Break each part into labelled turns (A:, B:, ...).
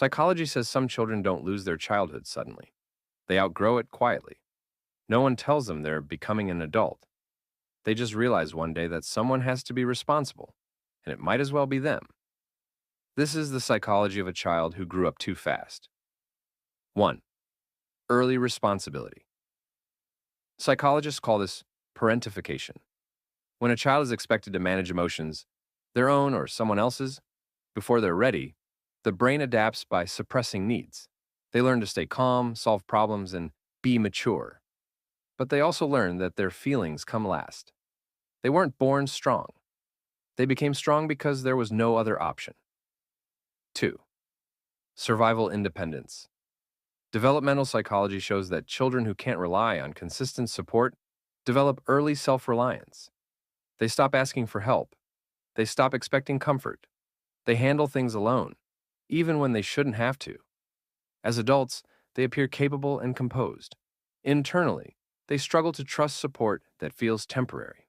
A: Psychology says some children don't lose their childhood suddenly. They outgrow it quietly. No one tells them they're becoming an adult. They just realize one day that someone has to be responsible, and it might as well be them. This is the psychology of a child who grew up too fast. 1. Early responsibility. Psychologists call this parentification. When a child is expected to manage emotions, their own or someone else's, before they're ready, the brain adapts by suppressing needs. They learn to stay calm, solve problems, and be mature. But they also learn that their feelings come last. They weren't born strong. They became strong because there was no other option. 2. Survival independence. Developmental psychology shows that children who can't rely on consistent support develop early self-reliance. They stop asking for help. They stop expecting comfort. They handle things alone, even when they shouldn't have to. As adults, they appear capable and composed. Internally, they struggle to trust support that feels temporary.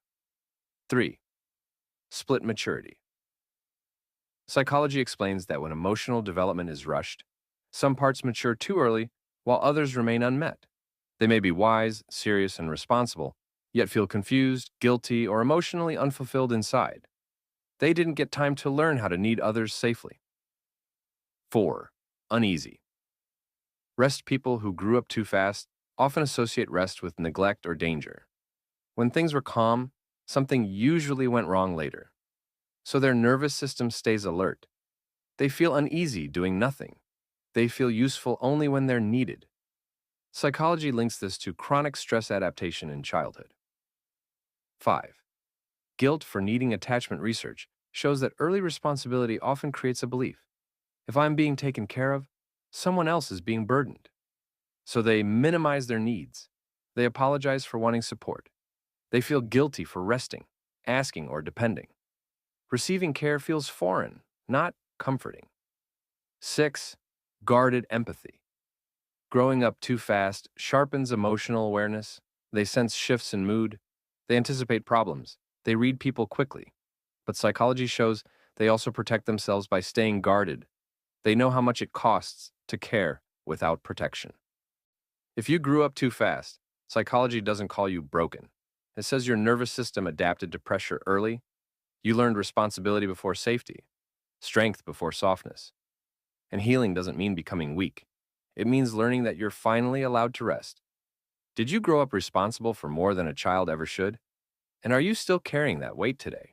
A: 3. Split maturity. Psychology explains that when emotional development is rushed, some parts mature too early while others remain unmet. They may be wise, serious, and responsible, yet feel confused, guilty, or emotionally unfulfilled inside. They didn't get time to learn how to need others safely. 4. Uneasy. Rest people who grew up too fast often associate rest with neglect or danger. When things were calm, something usually went wrong later. So their nervous system stays alert. They feel uneasy doing nothing. They feel useful only when they're needed. Psychology links this to chronic stress adaptation in childhood. 5. Guilt for needing attachment research shows that early responsibility often creates a belief. If I'm being taken care of, someone else is being burdened. So they minimize their needs. They apologize for wanting support. They feel guilty for resting, asking, or depending. Receiving care feels foreign, not comforting. 6. Guarded empathy. Growing up too fast sharpens emotional awareness. They sense shifts in mood. They anticipate problems. They read people quickly. But psychology shows they also protect themselves by staying guarded. They know how much it costs to care without protection. If you grew up too fast, psychology doesn't call you broken. It says your nervous system adapted to pressure early. You learned responsibility before safety, strength before softness. And healing doesn't mean becoming weak. It means learning that you're finally allowed to rest. Did you grow up responsible for more than a child ever should? And are you still carrying that weight today?